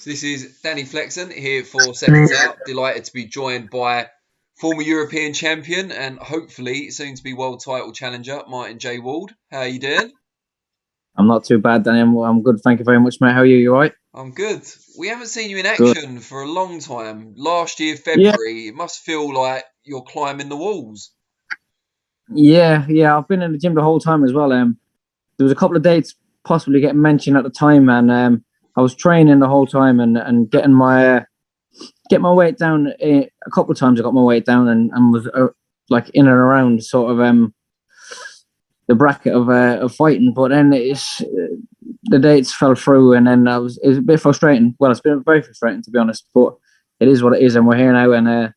This is Danny Flexen here for Seconds Out. Delighted to be joined by former European champion and hopefully soon to be world title challenger Martin J. Ward. How are you doing? I'm not too bad, Danny. I'm good. Thank you very much, mate. How are you? You all right? I'm good. We haven't seen you in Good. action for a long time. Last year, Yeah, February, it must feel like you're climbing the walls. yeah. I've been in the gym the whole time as well. There was a couple of dates possibly getting mentioned at the time, and I was training the whole time and get my weight down. A couple of times I got my weight down and was like in and around sort of the bracket of fighting, but then the dates fell through, and then it was a bit frustrating. Well, it's been very frustrating to be honest, but it is what it is, and we're here now, and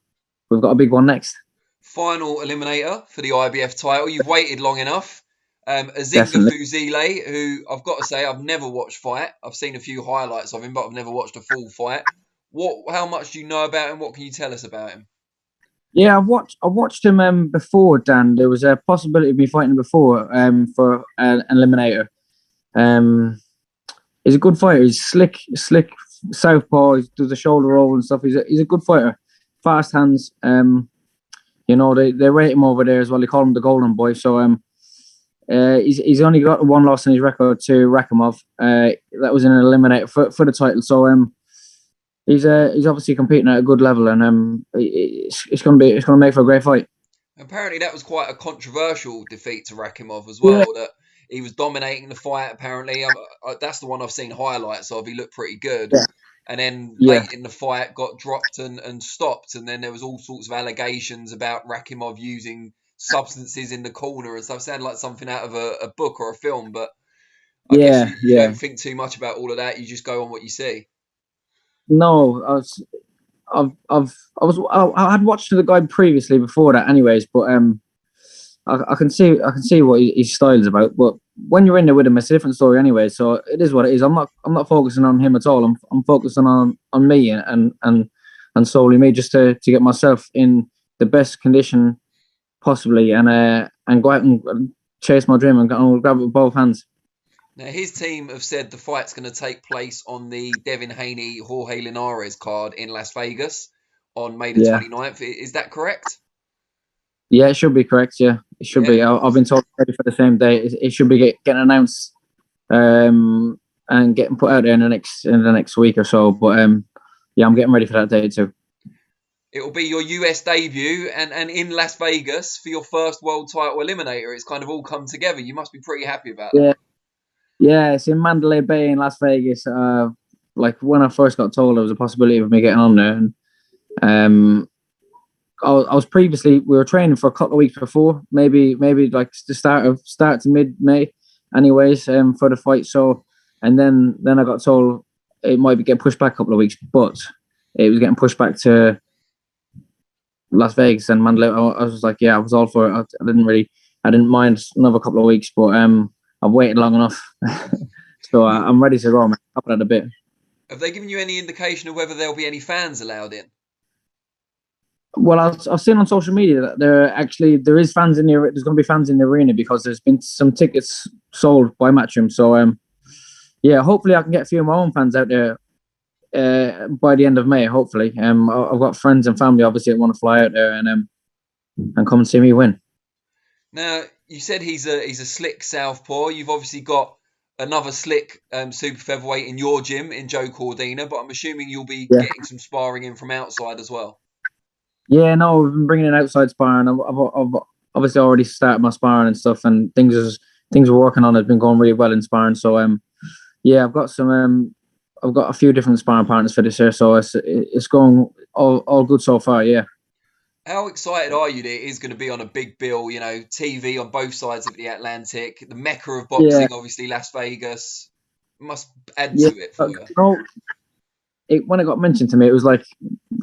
we've got a big one next. Final eliminator for the IBF title. You've waited long enough. Azinga Definitely. Fuzile, who I've got to say I've never watched fight. I've seen a few highlights of him, but I've never watched a full fight. How much do you know about him? What can you tell us about him? Yeah, I watched him before, Dan. There was a possibility of me fighting before for an eliminator. Um, he's a good fighter. He's slick southpaw. He does a shoulder roll and stuff. He's a good fighter. Fast hands. They rate him over there as well. They call him the Golden Boy. So he's only got one loss in his record to Rakimov. That was in an eliminator for the title. So he's obviously competing at a good level, and it's gonna make for a great fight. Apparently, that was quite a controversial defeat to Rakimov as Yeah, well. That he was dominating the fight. Apparently, that's the one I've seen highlights of. He looked pretty good. yeah, And then yeah, late in the fight got dropped and stopped. And then there was all sorts of allegations about Rakimov using substances in the corner and stuff. Sounded like something out of a book or a film, but I guess yeah, you yeah. don't think too much about all of that. You just go on what you see. No, I had watched the guy previously before that, anyways. But I can see what his style is about. But when you're in there with him, it's a different story, anyway. So it is what it is. I'm not focusing on him at all. I'm focusing on me and solely me, just to get myself in the best condition possibly, and go out and chase my dream and grab it with both hands. Now, his team have said the fight's going to take place on the Devin Haney Jorge Linares card in Las Vegas on May the Yeah. 29th. Is that correct? Yeah, it should be correct. Yeah, it should Yeah. be. I've been told ready for the same day. It should be getting announced and getting put out there in the next week or so. But yeah, I'm getting ready for that day too. It will be your US debut and in Las Vegas for your first world title eliminator. It's kind of all come together. You must be pretty happy about that. Yeah, yeah. It's in Mandalay Bay in Las Vegas. Like when I first got told there was a possibility of me getting on there, and um, I was previously we were training for a couple of weeks before, maybe like the start to mid May, anyways, for the fight. So, and then I got told it might be getting pushed back a couple of weeks, but it was getting pushed back to Las Vegas and Mandalay. I was like, yeah, I was all for it. I didn't mind another couple of weeks, but I've waited long enough, so I'm ready to go, man. Up at a bit. Have they given you any indication of whether there'll be any fans allowed in? Well, I've seen on social media that there is fans in the there's going to be fans in the arena because there's been some tickets sold by Matchroom. So yeah, hopefully I can get a few of my own fans out there by the end of May. Hopefully, I've got friends and family obviously that want to fly out there and come and see me win. Now, you said he's a slick southpaw. You've obviously got another slick super featherweight in your gym in Joe Cordina, but I'm assuming you'll be Yeah, getting some sparring in from outside as well. yeah. No, we've been bringing in outside sparring. I've obviously already started my sparring and stuff, and things we're working on has been going really well in sparring. So yeah, I've got a few different sparring partners for this year, so it's going all good so far. Yeah, How excited are you that it is going to be on a big bill, TV on both sides of the Atlantic, the mecca of yeah, boxing, obviously Las Vegas, must add yeah. to it for you. When it got mentioned to me, it was like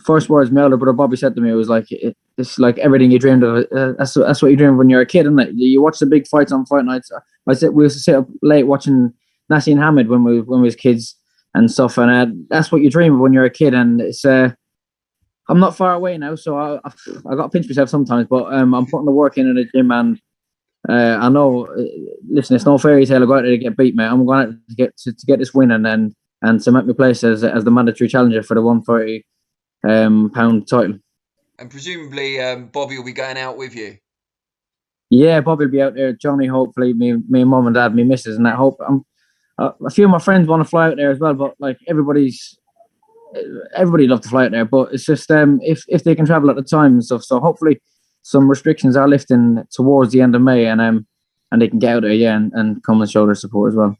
first words my older brother Bobby said to me. It was like it's like everything you dreamed of. That's what you dreamed when you're a kid, isn't it? You watch the big fights on fight nights. I said we used to sit up late watching Nassim Hamid when we was kids and stuff, and that's what you dream of when you're a kid. And it's I'm not far away now, so I got to pinch myself sometimes, but I'm putting the work in the gym, and I know. Listen, it's no fairy tale. I go out there to get beat, mate. I'm going out to get this win, and then and cement my place as the mandatory challenger for the 140 pound title. And presumably, Bobby will be going out with you. Yeah, Bobby will be out there. Johnny, hopefully, me and mum and dad, me missus, and I hope. A few of my friends want to fly out there as well, but like everybody loves to fly out there. But it's just if they can travel at the time and stuff. So hopefully, some restrictions are lifting towards the end of May, and they can get out there, and come and show their support as well.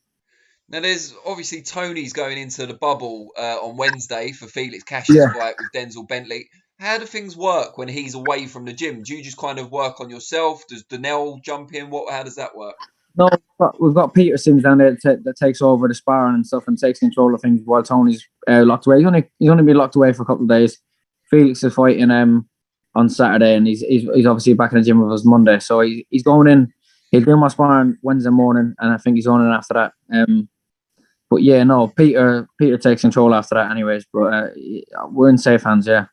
Now, there's obviously Tony's going into the bubble on Wednesday for Felix Cash's fight with Denzel Bentley. How do things work when he's away from the gym? Do you just kind of work on yourself? Does Donnell jump in? How does that work? No, we've got Peter Sims down there that takes over the sparring and stuff and takes control of things while Tony's locked away. He's only been locked away for a couple of days. Felix is fighting on Saturday, and he's obviously back in the gym with us Monday. So he's going in. He'll do my sparring Wednesday morning, and I think he's on in after that. But yeah, no, Peter takes control after that, anyways. But we're in safe hands, yeah.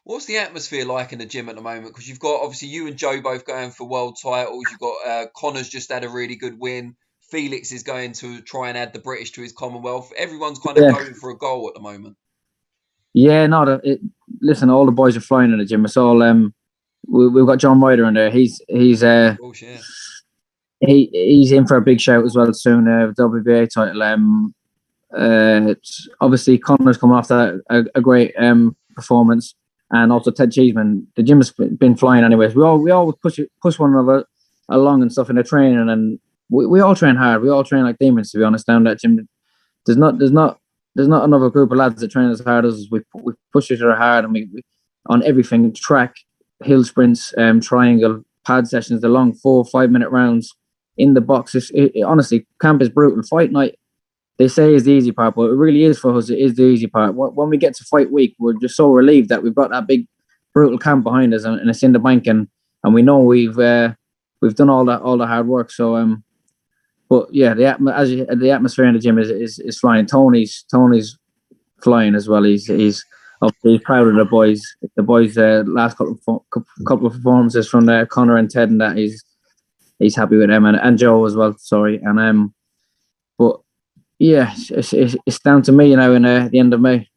What's the atmosphere like in the gym at the moment? Because you've got, obviously, you and Joe both going for world titles. You've got Connor's just had a really good win. Felix is going to try and add the British to his Commonwealth. Everyone's kind of going for a goal at the moment. Yeah, no. Listen, all the boys are flying in the gym. It's all we've got John Ryder in there. He's he's in for a big shout as well soon. WBA title. Obviously, Connor's coming off that a great performance. And also Ted Cheeseman. The gym has been flying anyways. We always push one another along and stuff in the training, and we all train hard. We all train like demons, to be honest, down that gym. There's not another group of lads that train as hard as us. We push each other hard, and we on everything: track, hill sprints, triangle, pad sessions, the long 4 or 5 minute rounds in the box. Honestly, camp is brutal. Fight night, they say, is the easy part, but it really is for us. It is the easy part. When we get to fight week, we're just so relieved that we've got that big, brutal camp behind us, and it's in the bank, and we know we've done all the hard work. So, but yeah, the atmosphere in the gym is flying. Tony's flying as well. He's obviously proud of the boys. The boys' last couple of performances from Connor and Ted, and that he's happy with them, and Joe as well. Sorry, and but. Yeah, it's down to me now in the end of May.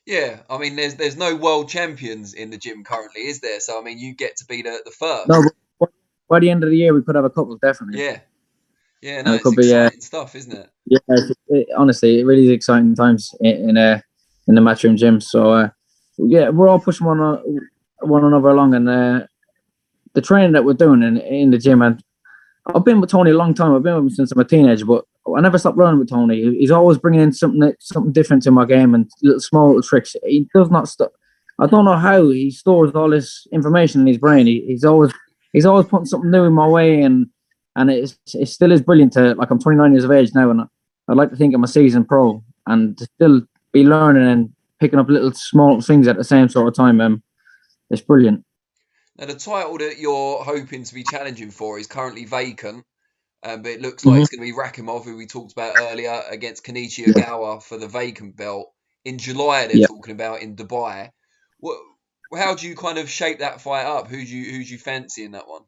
Yeah, I mean, there's no world champions in the gym currently, is there? So I mean, you get to be the first. No, by the end of the year, we could have a couple, definitely. Yeah, no, it's exciting stuff, isn't it? Yeah, honestly, it really is exciting times in the Matchroom gym. So yeah, we're all pushing one another along, and the training that we're doing in the gym. And I've been with Tony a long time. I've been with him since I'm a teenager, but I never stopped learning with Tony. He's always bringing in something different to my game, and small little tricks. He does not stop. I don't know how he stores all this information in his brain. He's always putting something new in my way, and it still is brilliant. I'm 29 years of age now, and I'd like to think I'm a seasoned pro, and to still be learning and picking up little small things at the same sort of time. It's brilliant. Now, the title that you're hoping to be challenging for is currently vacant. But it looks like it's going to be Rakhimov, who we talked about earlier, against Kenichi Ogawa for the vacant belt. In July, they're talking about in Dubai. How do you kind of shape that fight up? Who do you fancy in that one?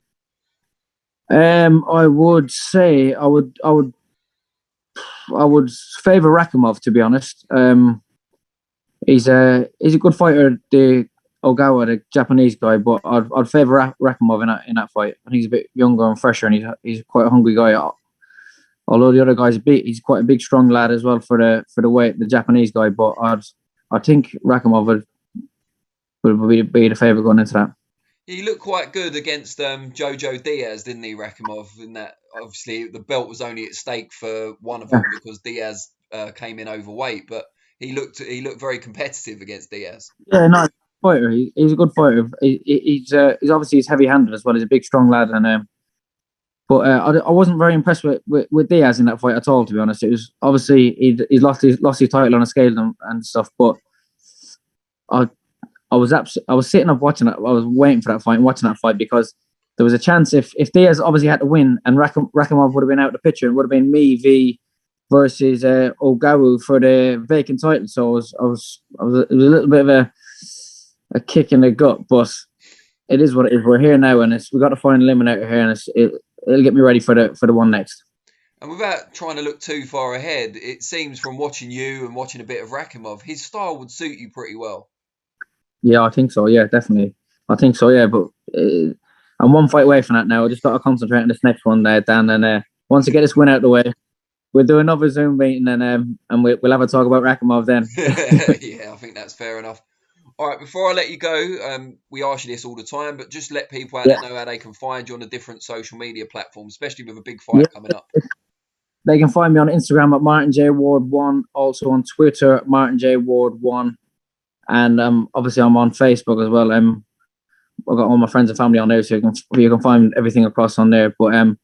I would say I would favour Rakhimov, to be honest. He's a good fighter, the Ogawa, the Japanese guy, but I'd favour Rakhimov in that fight. I think he's a bit younger and fresher, and he's quite a hungry guy. Although the other guy's he's quite a big, strong lad as well for the weight, the Japanese guy. But I think Rakhimov would be the favourite going into that. He looked quite good against Jojo Diaz, didn't he, Rakhimov? In that, obviously, the belt was only at stake for one of them because Diaz came in overweight, but he looked very competitive against Diaz. Yeah, no. Fighter, he's a good fighter. He's obviously heavy-handed as well. He's a big, strong lad, and but I wasn't very impressed with Diaz in that fight at all. To be honest, it was obviously he's lost his title on a scale and stuff. But I was sitting up watching it. I was waiting for that fight and watching that fight because there was a chance if Diaz obviously had to win and Rakhimov would have been out of the picture, it would have been me v versus Ogawa for the vacant title. So it was a little bit of a kick in the gut, but it is what it is. We're here now, and we got to find Eliminator here, and it'll get me ready for the one next. And without trying to look too far ahead, it seems from watching you and watching a bit of Rakimov, his style would suit you pretty well. Yeah, I think so. Yeah, definitely. I think so. Yeah, but I'm one fight away from that now. I just got to concentrate on this next one there, Dan. And once I get this win out of the way, we'll do another Zoom meeting and we'll have a talk about Rakimov then. Yeah, I think that's fair enough. All right, before I let you go, we ask you this all the time, but just let people out Yeah. there know how they can find you on the different social media platforms, especially with a big Yeah. fight coming up. They can find me on Instagram at Martin J Ward 1, also on Twitter at Martin J Ward 1, and obviously I'm on Facebook as well. I've got all my friends and family on there, so you can find everything across on there. But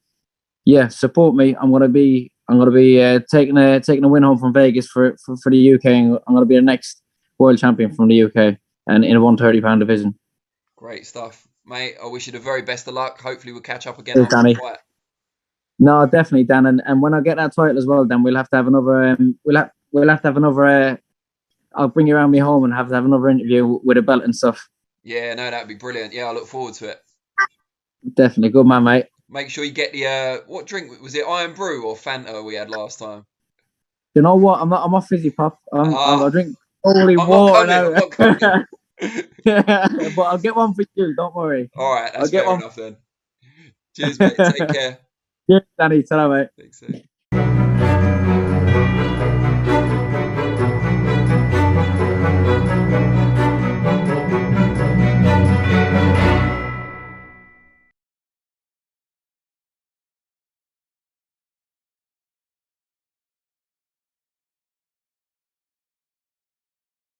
yeah, support me. I'm gonna be taking a win home from Vegas for the UK. And I'm gonna be the next world champion from the UK and in a 130-pound division. Great stuff, mate. I wish you the very best of luck. Hopefully, we'll catch up again Cheers, after Danny. the fight. No, definitely, Dan. And when I get that title as well, then we'll have to have another. We'll have to have another. I'll bring you around me home and have to have another interview with a belt and stuff. Yeah, no, that'd be brilliant. Yeah, I look forward to it. Definitely, good man, mate. Make sure you get the what drink was it? Iron Brew or Fanta we had last time? You know what? I'm not fizzy pop. I drink holy I'm water not now. coming. But I'll get one for you. Don't worry. All right, I'll that's get fair one. enough then. Cheers, mate. Take care. Yeah, Danny. Ta-ra, mate. Thanks,